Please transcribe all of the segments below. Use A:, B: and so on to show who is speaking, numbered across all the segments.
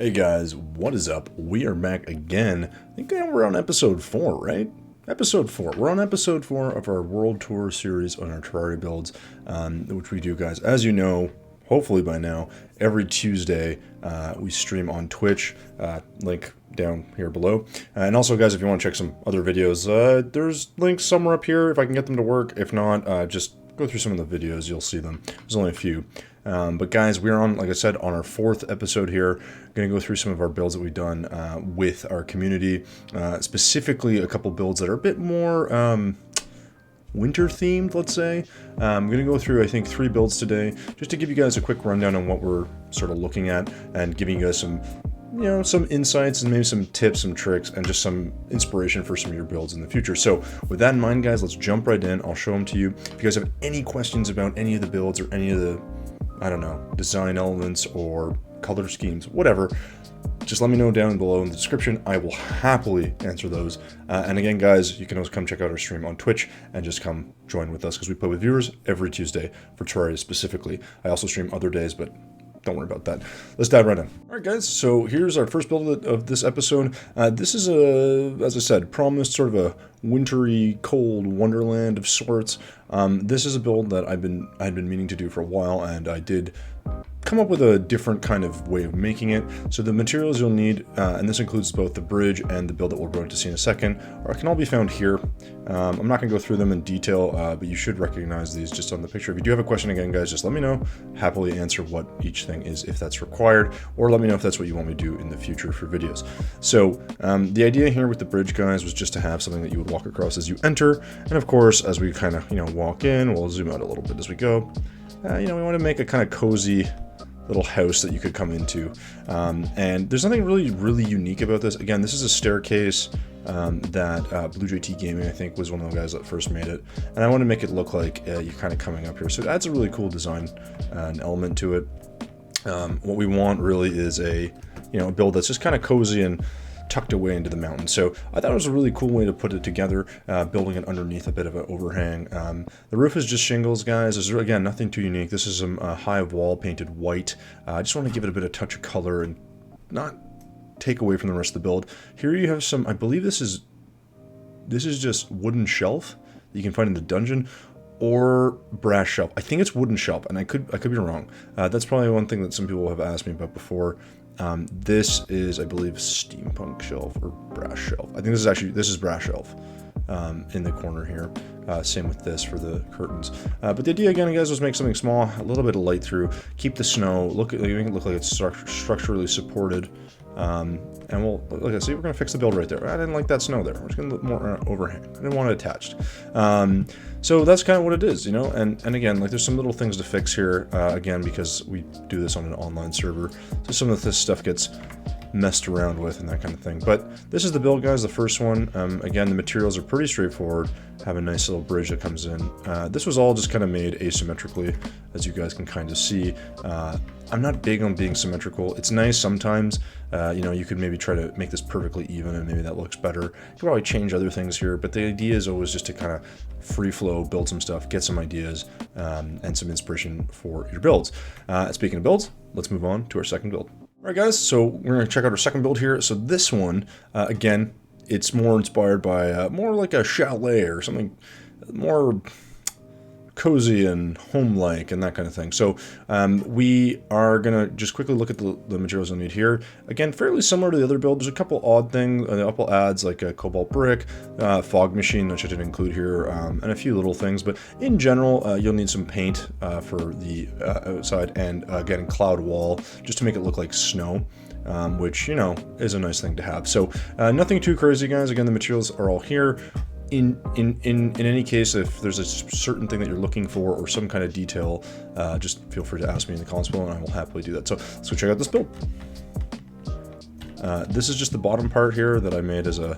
A: Hey guys, what is up? We are back again. I think we're on episode 4, right? Episode 4. We're on episode 4 of our World Tour series on our Terraria builds, which we do, guys. As you know, hopefully by now, every Tuesday we stream on Twitch. Link down here below. And also, guys, if you want to check some other videos, there's links somewhere up here if I can get them to work. If not, just go through some of the videos. You'll see them. There's only a few. But guys, we're on, like I said, on our 4th episode here. Going to go through some of our builds that we've done with our community, specifically a couple builds that are a bit more winter themed, let's say. I'm going to go through, I think, 3 builds today, just to give you guys a quick rundown on what we're sort of looking at and giving you guys some, some insights and maybe some tips, some tricks, and just some inspiration for some of your builds in the future. So with that in mind, guys, let's jump right in. I'll show them to you. If you guys have any questions about any of the builds or any of the, I don't know, design elements or color schemes, whatever, just let me know down below in the description. I will happily answer those. And again, guys, you can always come check out our stream on Twitch and just come join with us because we play with viewers every Tuesday for Terraria specifically. I also stream other days, but don't worry about that. Let's dive right in. All right, guys, so here's our first build of this episode. This is as I said, promised sort of a wintry, cold wonderland of sorts. This is a build that I'd been meaning to do for a while, and I did come up with a different kind of way of making it. So the materials you'll need, and this includes both the bridge and the build that we'll go to see in a second, can all be found here. I'm not going to go through them in detail, but you should recognize these just on the picture. If you do have a question, again, guys, just let me know. Happily answer what each thing is if that's required, or let me know if that's what you want me to do in the future for videos. So the idea here with the bridge, guys, was just to have something that you would walk across as you enter. And of course, as we kind of, walk in, we'll zoom out a little bit as we go. We want to make a kind of cozy little house that you could come into. And there's nothing really unique about this. Again, this is a staircase that Blue JT Gaming, I think, was one of the guys that first made it. And I want to make it look like you're kind of coming up here. So it adds a really cool design and element to it. What we want really is a build that's just kind of cozy and tucked away into the mountain. So I thought it was a really cool way to put it together, building it underneath a bit of an overhang. The roof is just shingles, guys. There's, again, nothing too unique. This is some high wall painted white. I just want to give it a bit of touch of color and not take away from the rest of the build. Here you have some, I believe this is just wooden shelf that you can find in the dungeon, or brass shelf. I think it's wooden shelf, and I could be wrong. That's probably one thing that some people have asked me about before. This is, I believe, steampunk shelf or brass shelf. I think this is brass shelf in the corner here. Same with this for the curtains. But the idea, again, guys, was make something small, a little bit of light through, keep the snow, make it look like it's structurally supported. And we'll, like I see, we're going to fix the build right there. I didn't like that snow there. We're just going to look more overhang. I didn't want it attached. So that's kind of what it is, and again, like, there's some little things to fix here, again, because we do this on an online server. So some of this stuff gets messed around with and that kind of thing. But this is the build, guys, the first one. Again, the materials are pretty straightforward. Have a nice little bridge that comes in. This was all just kind of made asymmetrically, as you guys can kind of see. I'm not big on being symmetrical. It's nice sometimes. You could maybe try to make this perfectly even, and maybe that looks better. You could probably change other things here, but the idea is always just to kind of free flow, build some stuff, get some ideas, and some inspiration for your builds. Speaking of builds, let's move on to our second build. All right, guys, so we're going to check out our second build here. So this one, again, it's more inspired by more like a chalet or something more cozy and home-like and that kind of thing. So we are going to just quickly look at the materials you'll need here. Again, fairly similar to the other build. There's a couple odd things, a couple adds like a cobalt brick, fog machine, which I didn't include here, and a few little things. But in general, you'll need some paint for the outside, and again, cloud wall, just to make it look like snow. Which, is a nice thing to have. So nothing too crazy, guys. Again, the materials are all here. In any case, if there's a certain thing that you're looking for or some kind of detail, just feel free to ask me in the comments below, and I will happily do that. So let's go check out this build. This is just the bottom part here that I made as a,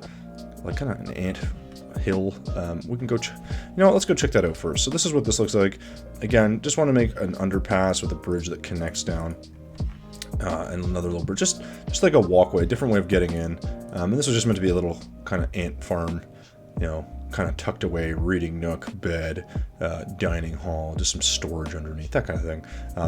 A: like, kind of an ant hill. We can go, let's go check that out first. So this is what this looks like. Again, just want to make an underpass with a bridge that connects down. And another little bridge, just like a walkway, different way of getting in. And this was just meant to be a little kind of ant farm, kind kind of tucked away reading nook, bed, dining hall, just some storage underneath, that kind of thing.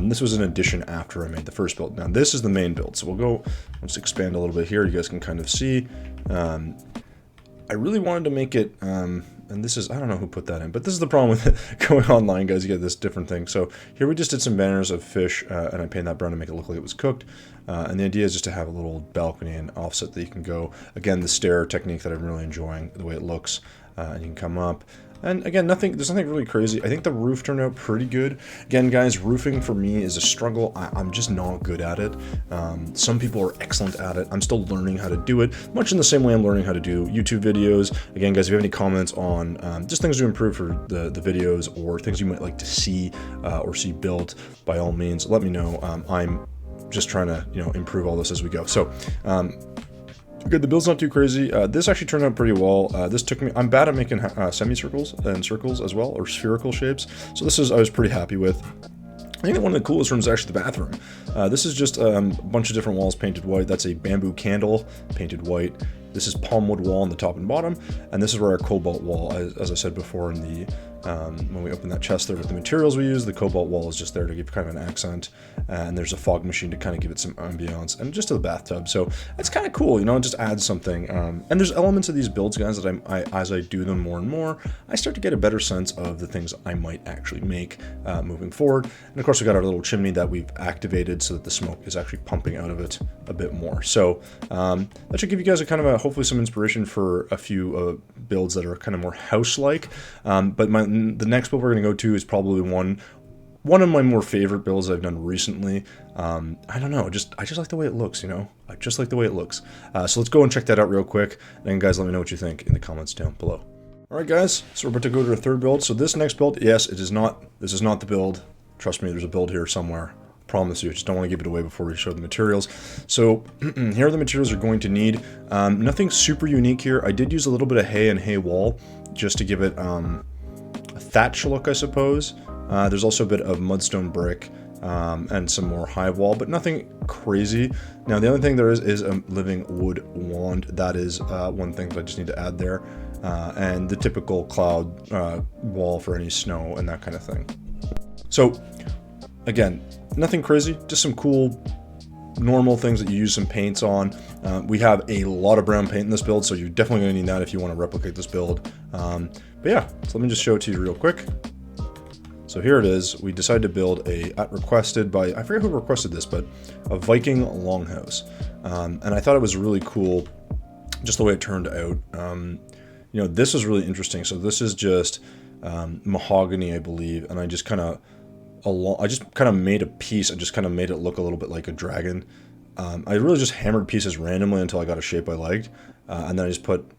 A: This was an addition after I made the first build. Now this is the main build, so let's expand a little bit here. You guys can kind of see. I really wanted to make it, and this is, I don't know who put that in, but this is the problem with it. Going online, guys, you get this different thing. So here we just did some banners of fish, and I painted that brown to make it look like it was cooked. And the idea is just to have a little balcony and offset that you can go. Again, the stair technique that I'm really enjoying, the way it looks, and you can come up. And again, there's nothing really crazy. I think the roof turned out pretty good. Again, guys, roofing for me is a struggle. I'm just not good at it. Some people are excellent at it. I'm still learning how to do it, much in the same way I'm learning how to do YouTube videos. Again, guys, if you have any comments on just things to improve for the videos, or things you might like to see or see built, by all means, let me know. I'm just trying to, improve all this as we go. So, good, the build's not too crazy. This actually turned out pretty well. This took me, I'm bad at making semicircles and circles as well, or spherical shapes. So I was pretty happy with. I think that one of the coolest rooms is actually the bathroom. This is just a bunch of different walls painted white. That's a bamboo candle painted white. This is palm wood wall on the top and bottom, and this is where our cobalt wall, as I said before in the when we opened that chest there with the materials we use, the cobalt wall is just there to give kind of an accent, and there's a fog machine to kind of give it some ambiance, and just to the bathtub. So it's kind of cool, it just adds something. And there's elements of these builds, guys, that as I do them more and more, I start to get a better sense of the things I might actually make moving forward. And of course, we got our little chimney that we've activated so that the smoke is actually pumping out of it a bit more. So that should give you guys a kind of hopefully some inspiration for a few builds that are kind of more house-like. But the next build we're going to go to is probably one of my more favorite builds I've done recently. I don't know, I just like the way it looks, I just like the way it looks. So let's go and check that out real quick, and then guys, let me know what you think in the comments down below. Alright guys, so we're about to go to our third build. So this next build, yes, this is not the build. Trust me, there's a build here somewhere. Promise you, I just don't want to give it away before we show the materials. So here are the materials you're going to need. Nothing super unique here. I did use a little bit of hay and hay wall just to give it a thatch look, I suppose. There's also a bit of mudstone brick and some more hive wall, but nothing crazy. Now the only thing there is a living wood wand. That is one thing that I just need to add there, and the typical cloud wall for any snow and that kind of thing. So again, nothing crazy, just some cool normal things that you use some paints on. We have a lot of brown paint in this build, so you're definitely going to need that if you want to replicate this build. But yeah, so let me just show it to you real quick. So here it is. We decided to build requested by, I forget who requested this, but a Viking longhouse. And I thought it was really cool, just the way it turned out. This was really interesting. So this is just mahogany, I believe, and I just kind of made a piece. I just kind of made it look a little bit like a dragon. I really just hammered pieces randomly until I got a shape I liked, and then I just put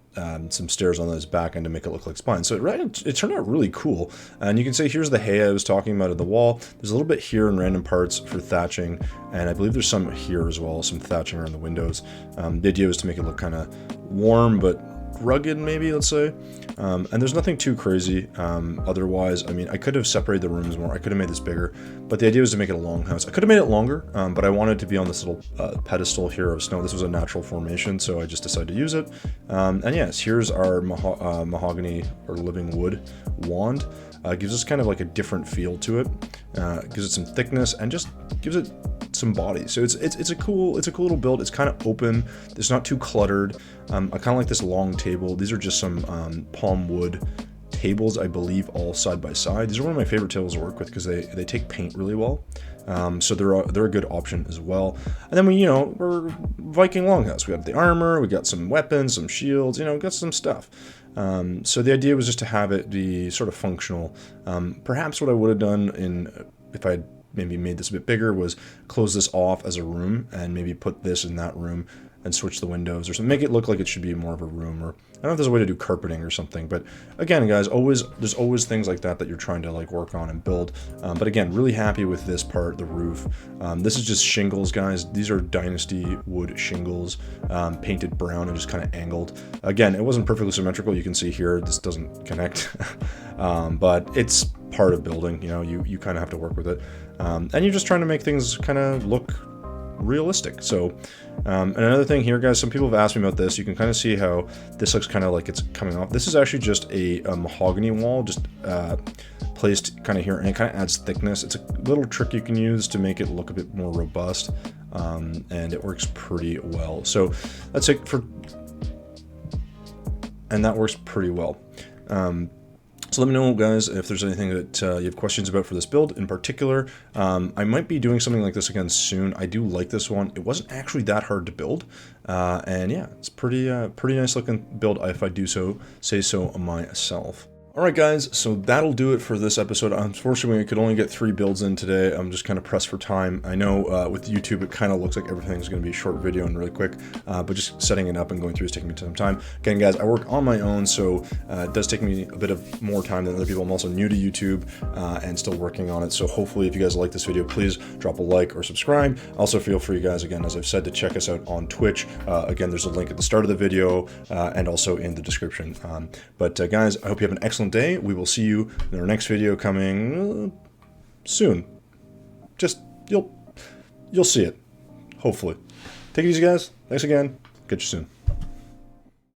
A: some stairs on his back end to make it look like spine. So it turned out really cool. And you can see here's the hay I was talking about at the wall. There's a little bit here in random parts for thatching, and I believe there's some here as well, some thatching around the windows. The idea was to make it look kind of warm but rugged, maybe, let's say. And there's nothing too crazy otherwise. I mean, I could have separated the rooms more. I could have made this bigger, but the idea was to make it a long house. I could have made it longer, but I wanted to be on this little pedestal here of snow. This was a natural formation, so I just decided to use it. And yes, here's our mahogany or living wood wand. Gives us kind of like a different feel to it. Gives it some thickness and just gives it some body. So it's a cool little build. It's kind of open. It's not too cluttered. I kind of like this long table. These are just some palm wood tables, I believe, all side by side. These are one of my favorite tables to work with because they take paint really well. So they're a good option as well. And then we're Viking longhouse. We got the armor, we got some weapons, some shields, got some stuff. So the idea was just to have it be sort of functional. Perhaps what I would have done if I had maybe made this a bit bigger was close this off as a room and maybe put this in that room and switch the windows or something, make it look like it should be more of a room, or I don't know if there's a way to do carpeting or something. But again, guys, there's always things like that you're trying to work on and build. But again, really happy with this part, the roof. This is just shingles, guys. These are dynasty wood shingles, painted brown and just kind of angled. Again, it wasn't perfectly symmetrical. You can see here this doesn't connect, but it's part of building. You kind of have to work with it, and you're just trying to make things kind of look realistic. So, and another thing here, guys, some people have asked me about this. You can kind of see how this looks kind of like it's coming off. This is actually just a mahogany wall, just placed kind of here, and it kind of adds thickness. It's a little trick you can use to make it look a bit more robust, and it works pretty well. So that's it for, and that works pretty well. So let me know, guys, if there's anything that you have questions about for this build in particular. I might be doing something like this again soon. I do like this one. It wasn't actually that hard to build. And yeah, it's pretty nice looking build, if I do say so myself. Alright guys, so that'll do it for this episode. Unfortunately, I could only get 3 builds in today. I'm just kind of pressed for time. I know with YouTube it kind of looks like everything's going to be a short video and really quick, but just setting it up and going through is taking me some time. Again guys, I work on my own, so it does take me a bit of more time than other people. I'm also new to YouTube and still working on it, so hopefully if you guys like this video, please drop a like or subscribe. Also feel free, guys, again, as I've said, to check us out on Twitch. Again, there's a link at the start of the video and also in the description. But guys, I hope you have an excellent day. We will see you in our next video coming soon. Just you'll see it, hopefully. Take it easy, guys. Thanks again. Catch you soon.